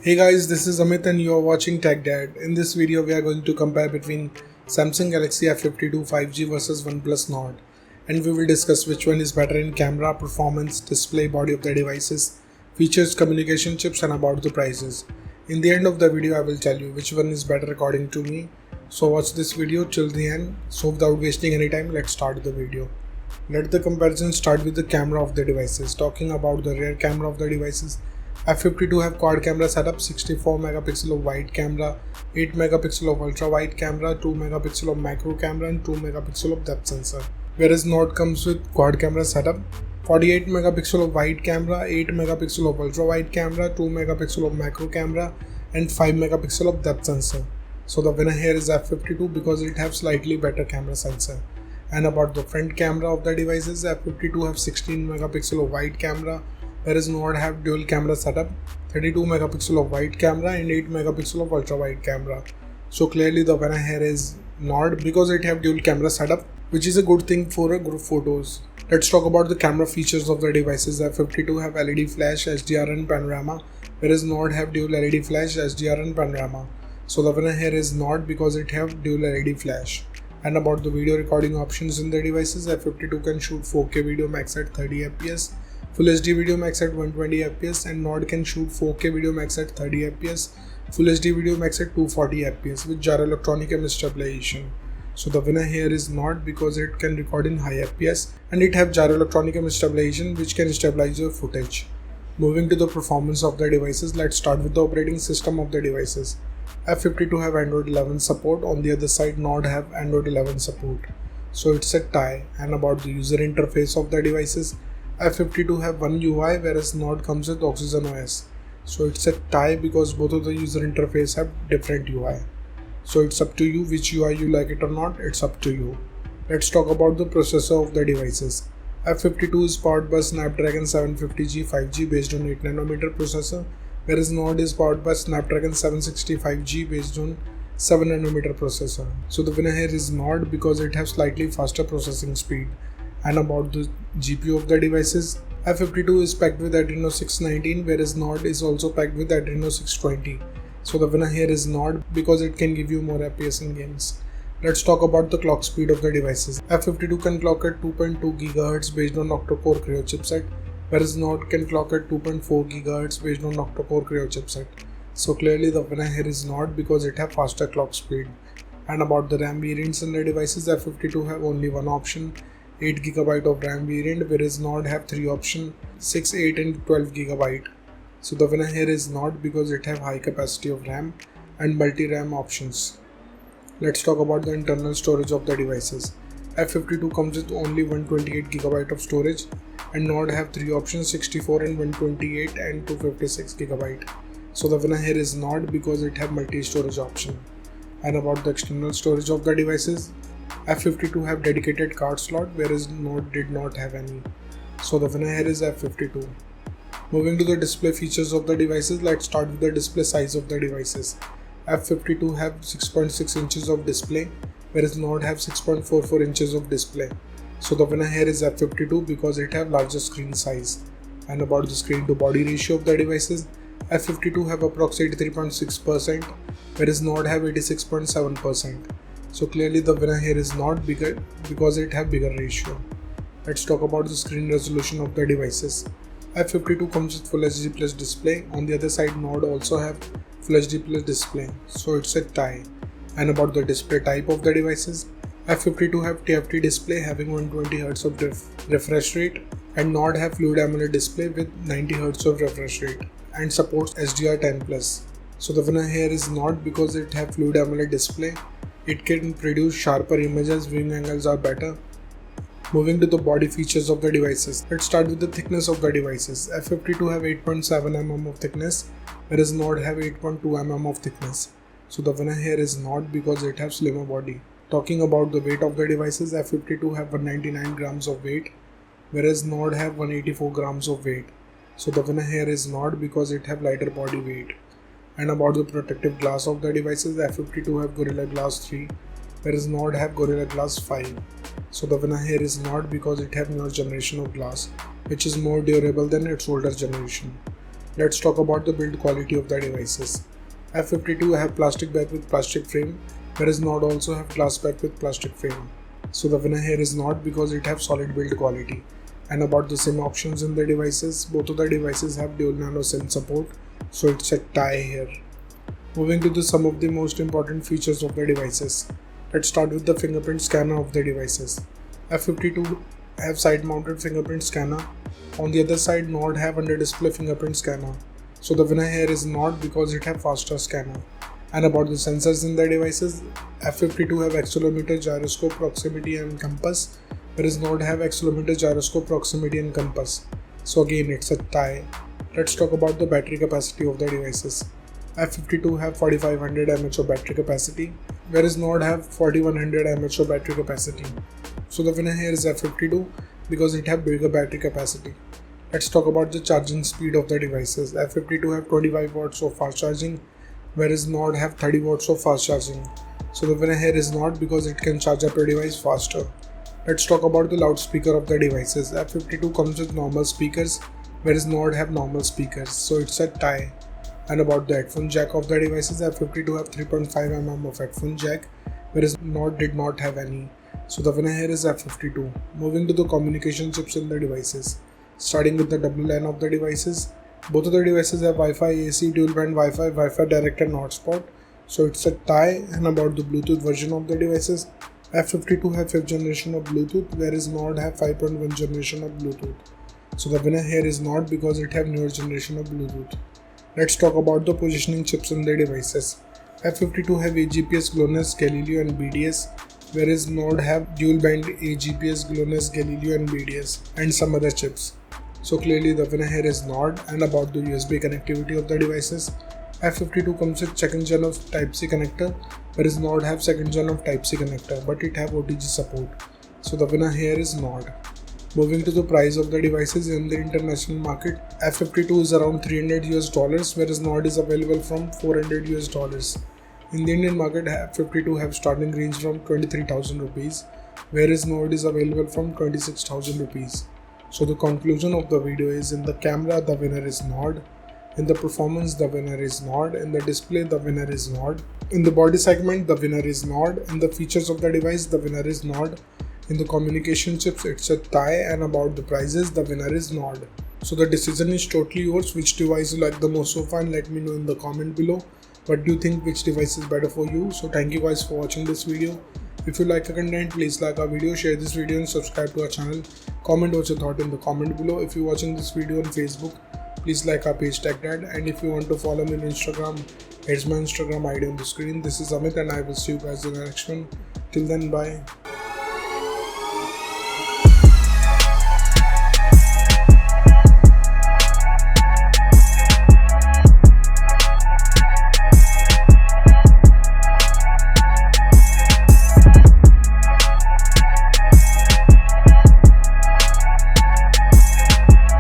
Hey guys, this is Amit and you are watching Tech Dad. In this video, we are going to compare between Samsung Galaxy F52 5G versus OnePlus Nord, and we will discuss which one is better in camera, performance, display, body of the devices, features, communication chips, and about the prices. In the end of the video, I will tell you which one is better according to me. So watch this video till the end. So without wasting any time, let's start the video. Let the comparison start with the camera of the devices. Talking about the rear camera of the devices, F52 have quad camera setup, 64 megapixel of wide camera, 8 megapixel of ultra wide camera, 2 megapixel of macro camera and 2 megapixel of depth sensor. Whereas Nord comes with quad camera setup, 48 megapixel of wide camera, 8 megapixel of ultra wide camera, 2 megapixel of macro camera and 5 megapixel of depth sensor. So the winner here is F52 because it has slightly better camera sensor. And about the front camera of the devices, F52 have 16 megapixel of wide camera, whereas Nord have dual camera setup, 32 megapixel of wide camera and 8 megapixel of ultra wide camera. So clearly the winner here is Nord because it have dual camera setup, which is a good thing for group photos. Let's talk about the camera features of the devices. F52 have LED flash, HDR and panorama, whereas Nord have dual LED flash, HDR and panorama. So the winner here is Nord because it have dual LED flash. And about the video recording options in the devices, F52 can shoot 4K video max at 30 fps, Full HD video max at 120 fps, and Nord can shoot 4K video max at 30 fps, Full HD video max at 240 fps with gyro electronic image stabilization. So the winner here is Nord because it can record in high fps and it have gyro electronic image stabilization which can stabilize your footage. Moving to the performance of the devices, let's start with the operating system of the devices. F52 have Android 11 support, on the other side Nord have Android 11 support. So it's a tie. And about the user interface of the devices, F52 have one UI whereas Nord comes with Oxygen OS. So it's a tie because both of the user interface have different UI. So it's up to you which UI you like it or not, it's up to you. Let's talk about the processor of the devices. F52 is powered by Snapdragon 750G 5G based on 8nm processor, whereas Nord is powered by Snapdragon 765G based on 7nm processor. So the winner here is Nord because it has slightly faster processing speed. And about the GPU of the devices, F52 is packed with Adreno 619 whereas Nord is also packed with Adreno 620. So the winner here is Nord because it can give you more FPS in games. Let's talk about the clock speed of the devices. F52 can clock at 2.2 GHz based on octa-core Creo chipset, whereas Nord can clock at 2.4 GHz based on octa-core Creo chipset. So clearly the winner here is Nord because it have faster clock speed. And about the RAM variants in the devices, F52 have only one option, 8GB of RAM variant, whereas Nord have three options, 6, 8 and 12GB. So the winner here is Nord because it have high capacity of RAM and multi-RAM options. Let's talk about the internal storage of the devices. F52 comes with only 128GB of storage and Nord have three options, 64 and 128 and 256GB. So the winner here is Nord because it have multi-storage option. And about the external storage of the devices, F52 have dedicated card slot whereas Nord did not have any. So the winner here is F52. Moving to the display features of the devices, let's start with the display size of the devices. F52 have 6.6 inches of display, whereas Nord have 6.44 inches of display. So the winner here is F52 because it have larger screen size. And about the screen to body ratio of the devices, F52 have approximately 3.6%, whereas Nord have 86.7%. So clearly the winner here is Nord because it have bigger ratio. Let's talk about the screen resolution of the devices. F52 comes with Full HD Plus display, on the other side Nord also have Full HD Plus display, so it's a tie. And about the display type of the devices, F52 have TFT display having 120Hz of refresh rate and Nord have Fluid AMOLED display with 90Hz of refresh rate and supports HDR10+. So the winner here is Nord because it have Fluid AMOLED display, it can produce sharper images, viewing angles are better. Moving to the body features of the devices, let's start with the thickness of the devices. F52 have 8.7mm of thickness, whereas Nord have 8.2mm of thickness. So the winner here is Nord because it have slimmer body. Talking about the weight of the devices, F52 have 199 grams of weight, whereas Nord have 184 grams of weight. So the winner here is Nord because it have lighter body weight. And about the protective glass of the devices, F52 have Gorilla Glass 3, whereas Nord have Gorilla Glass 5. So the winner here is Nord because it have newer generation of glass, which is more durable than its older generation. Let's talk about the build quality of the devices. F52 have plastic back with plastic frame, whereas Nord also have glass back with plastic frame. So the winner here is Nord because it have solid build quality. And about the SIM options in the devices, both of the devices have dual nano SIM support, so it's a tie here. Moving to some of the most important features of the devices. Let's start with the fingerprint scanner of the devices. F52 have side mounted fingerprint scanner. On the other side, Nord have under display fingerprint scanner. So the winner here is Nord because it have faster scanner. And about the sensors in the devices, F52 have accelerometer, gyroscope, proximity and compass, whereas Nord have accelerometer, gyroscope, proximity and compass. So again it's a tie. Let's talk about the battery capacity of the devices. F52 have 4500 mAh of battery capacity, whereas Nord have 4100 mAh of battery capacity. So the winner here is F52 because it have bigger battery capacity. Let's talk about the charging speed of the devices. F52 have 25 watts of fast charging, whereas Nord have 30 watts of fast charging. So the winner here is Nord because it can charge up your device faster. Let's talk about the loudspeaker of the devices. F52 comes with normal speakers, whereas Nord have normal speakers, so it's a tie. And about the headphone jack of the devices, F52 have 3.5mm of headphone jack, whereas Nord did not have any. So the winner here is F52. Moving to the communication chips in the devices. Starting with the WLAN of the devices, both of the devices have Wi-Fi AC, dual band Wi-Fi, Wi-Fi direct and hotspot. So it's a tie. And about the Bluetooth version of the devices, F52 have 5th generation of Bluetooth, whereas Nord have 5.1 generation of Bluetooth. So the winner here is Nord because it have newer generation of Bluetooth. Let's talk about the positioning chips in the devices. F52 have AGPS, GLONASS, Galileo and BDS, whereas Nord have dual band AGPS, GLONASS, Galileo and BDS and some other chips. So clearly the winner here is Nord. And about the USB connectivity of the devices, F52 comes with 2nd gen of Type-C connector, whereas Nord have 2nd gen of Type-C connector, but it have OTG support. So the winner here is Nord. Moving to the price of the devices in the international market, F52 is around $300 whereas Nord is available from $400. In the Indian market, F52 have starting range from 23,000 rupees, whereas Nord is available from 26,000 rupees. So the conclusion of the video is, in the camera the winner is Nord, in the performance the winner is Nord, in the display the winner is Nord, in the body segment the winner is Nord, in the features of the device the winner is Nord, in the communication chips it's a tie, and about the prices the winner is Nord. So the decision is totally yours. Which device you like the most so far, and let me know in the comment below. What do you think, which device is better for you? So thank you guys for watching this video. If you like our content, please like our video, share this video and subscribe to our channel. Comment what you thought in the comment below. If you're watching this video on Facebook, please like our page TechDad, and if you want to follow me on Instagram, here's my Instagram ID on the screen. This is Amit and I will see you guys in the next one. Till then, bye.